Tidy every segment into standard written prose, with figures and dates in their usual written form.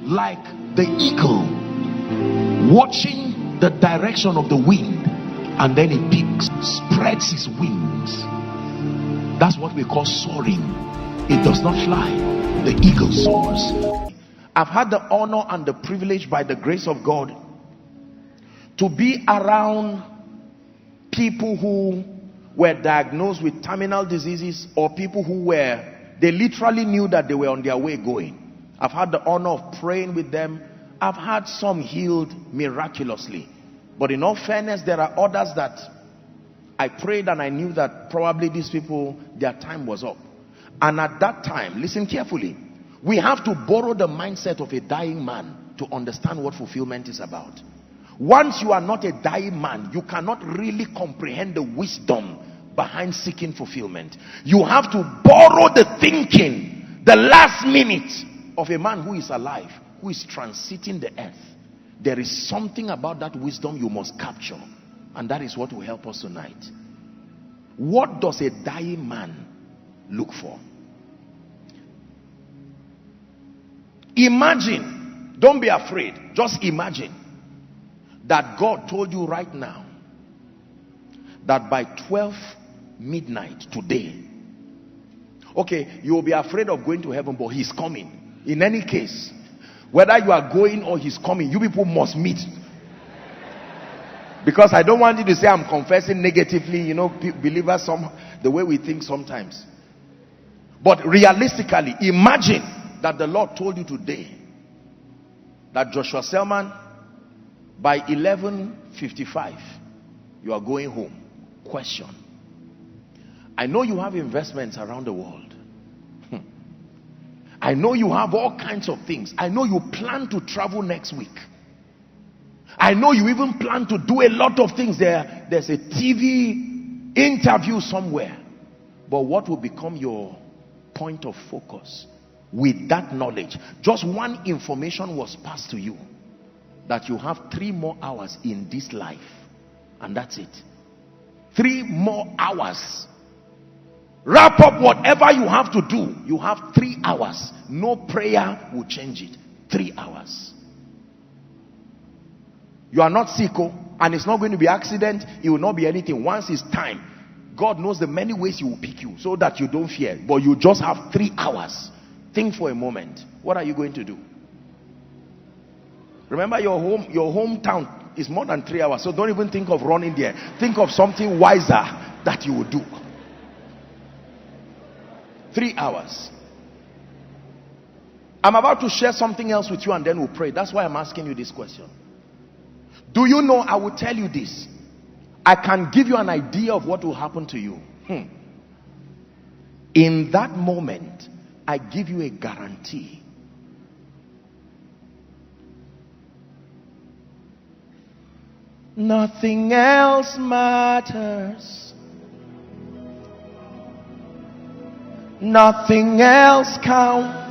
like the eagle watching the direction of the wind, and then it peaks, spreads his wings. That's what we call soaring. It does not fly, the eagle soars. I've had the honor and the privilege, by the grace of God, to be around people who were diagnosed with terminal diseases, or people who they literally knew that they were on their way going. I've had the honor of praying with them. I've had some healed miraculously, but in all fairness, there are others that I prayed and I knew that probably these people, their time was up. And at that time, listen carefully, we have to borrow the mindset of a dying man to understand what fulfillment is about. Once you are not a dying man, you cannot really comprehend the wisdom behind seeking fulfillment. You have to borrow the thinking, the last minute of a man who is alive, who is transiting the earth. There is something about that wisdom you must capture, and that is what will help us tonight. What does a dying man look for? Imagine, don't be afraid, just imagine that God told you right now that by 12 midnight today, okay, you will be afraid of going to heaven, but he's coming. In any case, whether you are going or he's coming, you people must meet. Because I don't want you to say I'm confessing negatively, you know, believers, the way we think sometimes. But realistically, imagine that the Lord told you today that Joshua Selman, by 11:55 you are going home. Question: I know you have investments around the world. I know you have all kinds of things. I know you plan to travel next week. I know you even plan to do a lot of things. There's a TV interview somewhere. But what will become your point of focus with that knowledge? Just one information was passed to you, that you have 3 more hours in this life, and that's it. 3 more hours. Wrap up whatever you have to do. You have 3 hours. No prayer will change it. 3 hours. You are not sick, and it's not going to be accident. It will not be anything. Once it's time, God knows the many ways he will pick you, so that you don't fear. But you just have 3 hours. Think for a moment. What are you going to do? Remember, your hometown is more than 3 hours, so don't even think of running there. Think of something wiser that you will do. 3 hours. I'm about to share something else with you, and then we'll pray. That's why I'm asking you this question. Do you know, I will tell you this, I can give you an idea of what will happen to you. In that moment, I give you a guarantee. Nothing else matters. Nothing else counts.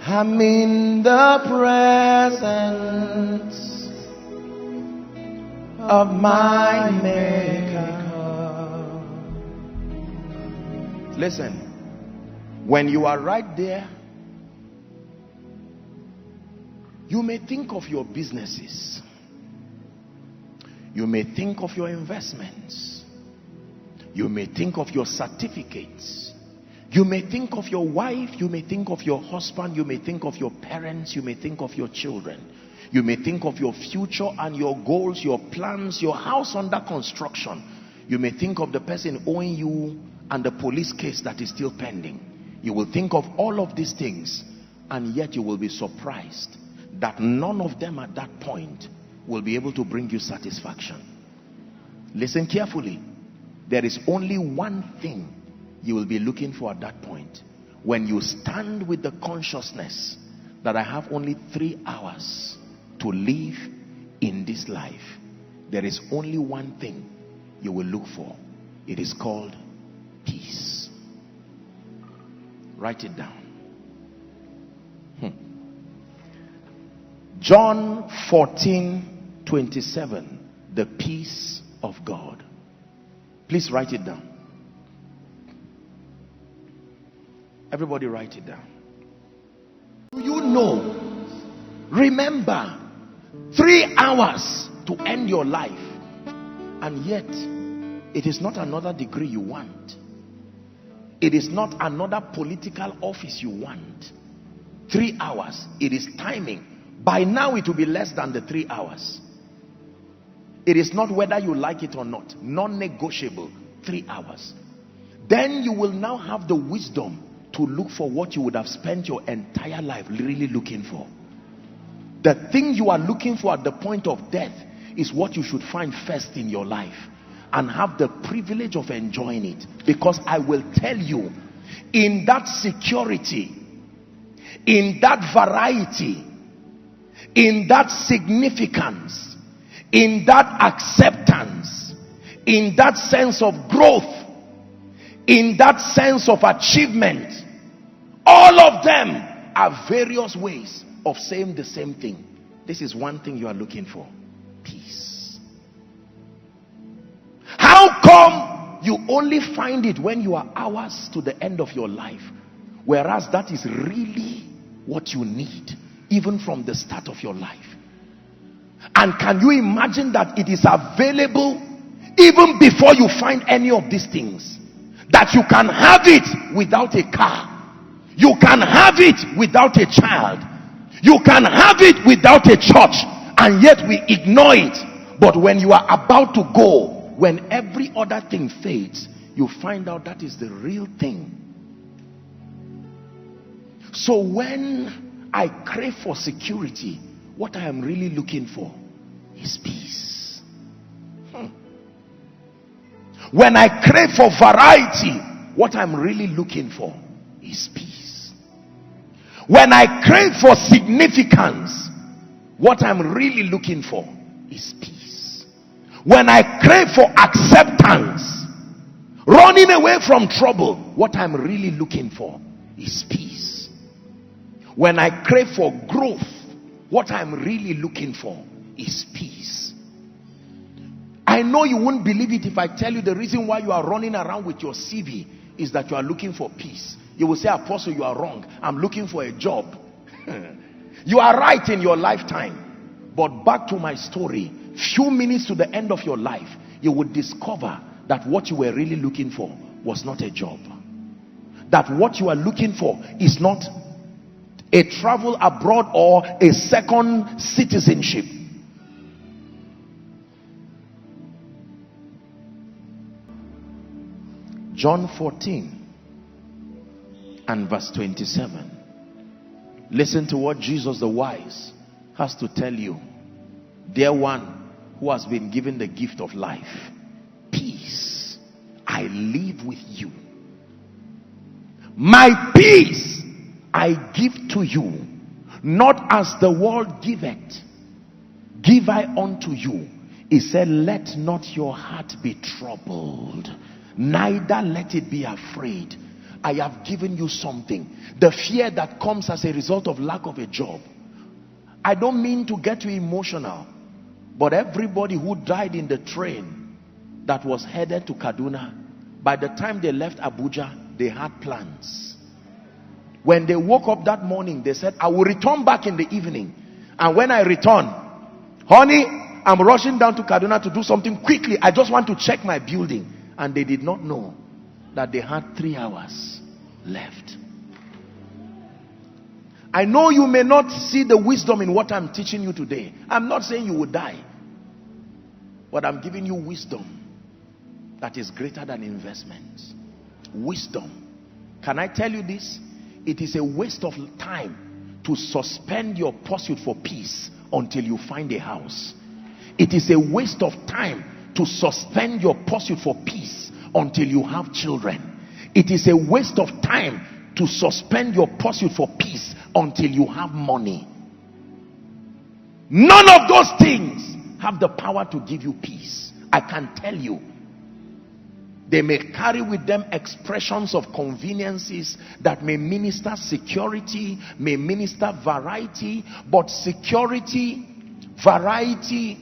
I'm in the presence of my Maker. Listen, when you are right there, you may think of your businesses, you may think of your investments, you may think of your certificates, you may think of your wife, you may think of your husband, you may think of your parents, you may think of your children, you may think of your future and your goals, your plans, your house under construction. You may think of the person owing you and the police case that is still pending. You will think of all of these things, and yet you will be surprised that none of them at that point will be able to bring you satisfaction. Listen carefully. There is only one thing you will be looking for at that point. When you stand with the consciousness that I have only 3 hours to live in this life, there is only one thing you will look for. It is called peace. Write it down. John 14:27, the peace of God. Please write it down. Everybody write it down. Do you know? Remember, 3 hours to end your life, and yet it is not another degree you want. It is not another political office you want. 3 hours, it is timing. By now it will be less than the 3 hours. It is not whether you like it or not. Non-negotiable. 3 hours. Then you will now have the wisdom to look for what you would have spent your entire life really looking for. The thing you are looking for at the point of death is what you should find first in your life and have the privilege of enjoying it. Because I will tell you, in that security, in that variety, in that significance, in that acceptance, in that sense of growth, in that sense of achievement, all of them are various ways of saying the same thing. This is one thing you are looking for: peace. How come you only find it when you are hours to the end of your life, whereas that is really what you need even from the start of your life? And can you imagine that it is available even before you find any of these things? That you can have it without a car, you can have it without a child, you can have it without a church, and yet we ignore it. But when you are about to go, when every other thing fades, you find out that is the real thing. So when I crave for security, what I am really looking for is peace. When I crave for variety, what I'm really looking for is peace. When I crave for significance, what I'm really looking for is peace. When I crave for acceptance, running away from trouble, what I'm really looking for is peace. When I crave for growth, what I'm really looking for is peace. I know you won't believe it if I tell you the reason why you are running around with your CV is that you are looking for peace. You will say, Apostle, you are wrong. I'm looking for a job. You are right in your lifetime. But back to my story, few minutes to the end of your life, you would discover that what you were really looking for was not a job. That what you are looking for is not a travel abroad or a second citizenship. John 14 and verse 27. Listen to what Jesus the wise has to tell you. Dear one who has been given the gift of life, peace I leave with you. My peace I give to you, not as the world giveth, give I unto you. He said, let not your heart be troubled, neither let it be afraid. I have given you something. The fear that comes as a result of lack of a job. I don't mean to get you emotional, but everybody who died in the train that was headed to Kaduna, by the time they left Abuja, they had plans. When they woke up that morning, they said, I will return back in the evening. And when I return, honey, I'm rushing down to Kaduna to do something quickly. I just want to check my building. And they did not know that they had 3 hours left. I know you may not see the wisdom in what I'm teaching you today. I'm not saying you will die, but I'm giving you wisdom that is greater than investments. Wisdom. Can I tell you this? It is a waste of time to suspend your pursuit for peace until you find a house. It is a waste of time to suspend your pursuit for peace until you have children. It is a waste of time to suspend your pursuit for peace until you have money. None of those things have the power to give you peace. I can tell you. They may carry with them expressions of conveniences that may minister security, may minister variety, but security, variety,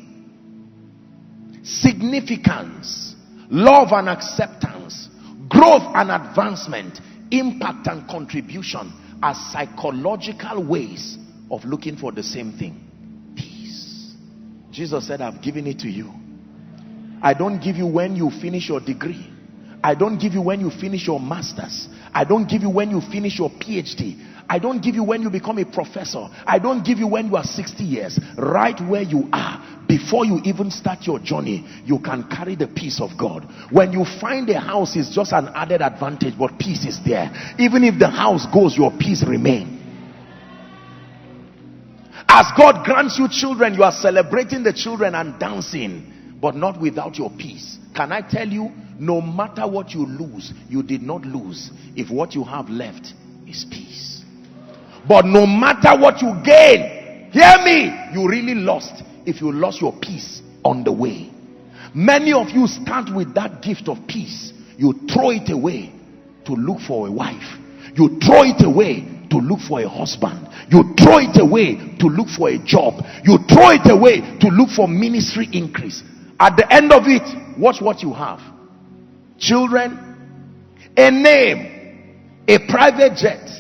significance, love and acceptance, growth and advancement, impact and contribution are psychological ways of looking for the same thing. Peace. Jesus said, I've given it to you. I don't give you when you finish your degree. I don't give you when you finish your master's. I don't give you when you finish your PhD. I don't give you when you become a professor. I don't give you when you are 60 years. Right where you are, before you even start your journey, you can carry the peace of God. When you find a house, it's just an added advantage, but peace is there. Even if the house goes, your peace remains. As God grants you children, you are celebrating the children and dancing, but not without your peace. Can I tell you, no matter what you lose, you did not lose if what you have left is peace. But no matter what you gain, hear me, you really lost if you lost your peace on the way. Many of you start with that gift of peace. You throw it away to look for a wife. You throw it away to look for a husband. You throw it away to look for a job. You throw it away to look for ministry increase. At the end of it, watch what you have. Children, a name, a private jet,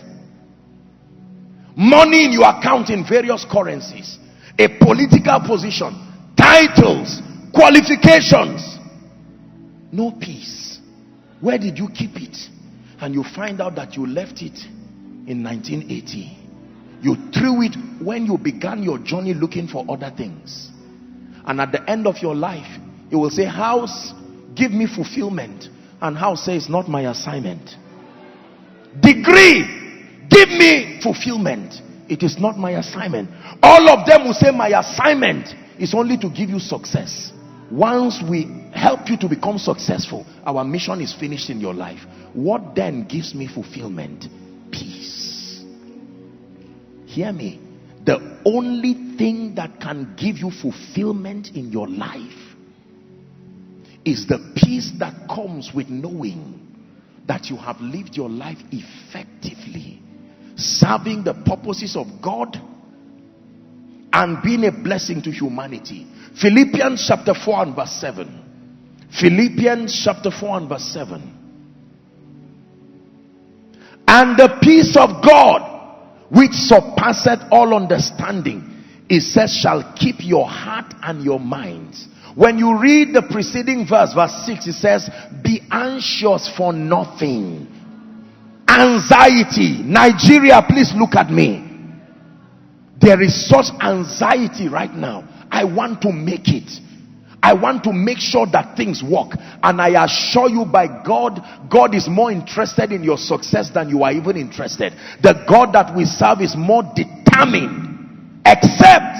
money in your account in various currencies, a political position, titles, qualifications, no peace. Where did you keep it? And you find out that you left it in 1980. You threw it when you began your journey looking for other things. And at the end of your life, it will say, house, give me fulfillment. And house says, not my assignment. Degree, give me fulfillment. It is not my assignment. All of them will say, my assignment is only to give you success. Once we help you to become successful, our mission is finished in your life. What then gives me fulfillment? Peace. Hear me. The only thing that can give you fulfillment in your life is the peace that comes with knowing that you have lived your life effectively, serving the purposes of God and being a blessing to humanity. Philippians chapter 4 and verse 7. Philippians chapter 4 and verse 7. And the peace of God, which surpasseth all understanding, it says, shall keep your heart and your minds. When you read the preceding verse, verse 6, it says, be anxious for nothing. Anxiety. Nigeria, please look at me. There is such anxiety right now. I want to make it. I want to make sure that things work. And I assure you, by God, God is more interested in your success than you are even interested. The God that we serve is more determined, except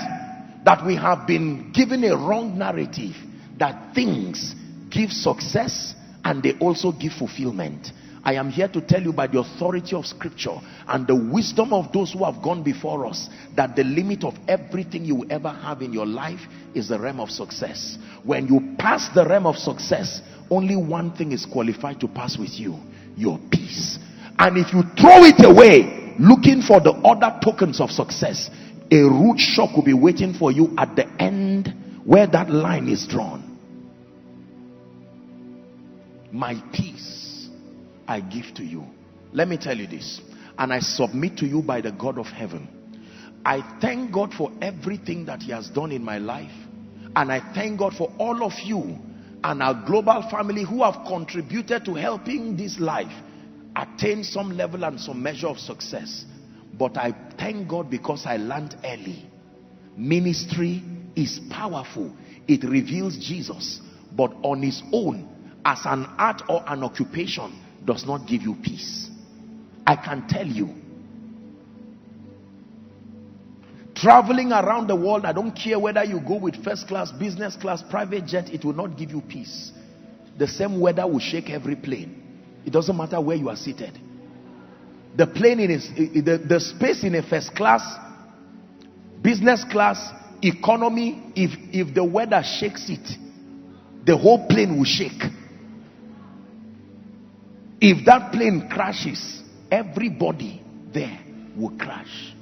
that we have been given a wrong narrative that things give success and they also give fulfillment. I am here to tell you by the authority of scripture and the wisdom of those who have gone before us, that the limit of everything you will ever have in your life is the realm of success. When you pass the realm of success, only one thing is qualified to pass with you: your peace. And if you throw it away looking for the other tokens of success, a rude shock will be waiting for you at the end where that line is drawn. My peace I give to you. Let me tell you this, and I submit to you by the God of heaven. I thank God for everything that he has done in my life, and I thank God for all of you and our global family who have contributed to helping this life attain some level and some measure of success. But I thank God because I learned early. Ministry is powerful. It reveals Jesus, but on its own, as an art or an occupation, does not give you peace. I can tell you, traveling around the world, I don't care whether you go with first class, business class, private jet, it will not give you peace. The same weather will shake every plane. It doesn't matter where you are seated. The plane the space in a first class, business class, economy, if the weather shakes it, the whole plane will shake. If that plane crashes, everybody there will crash.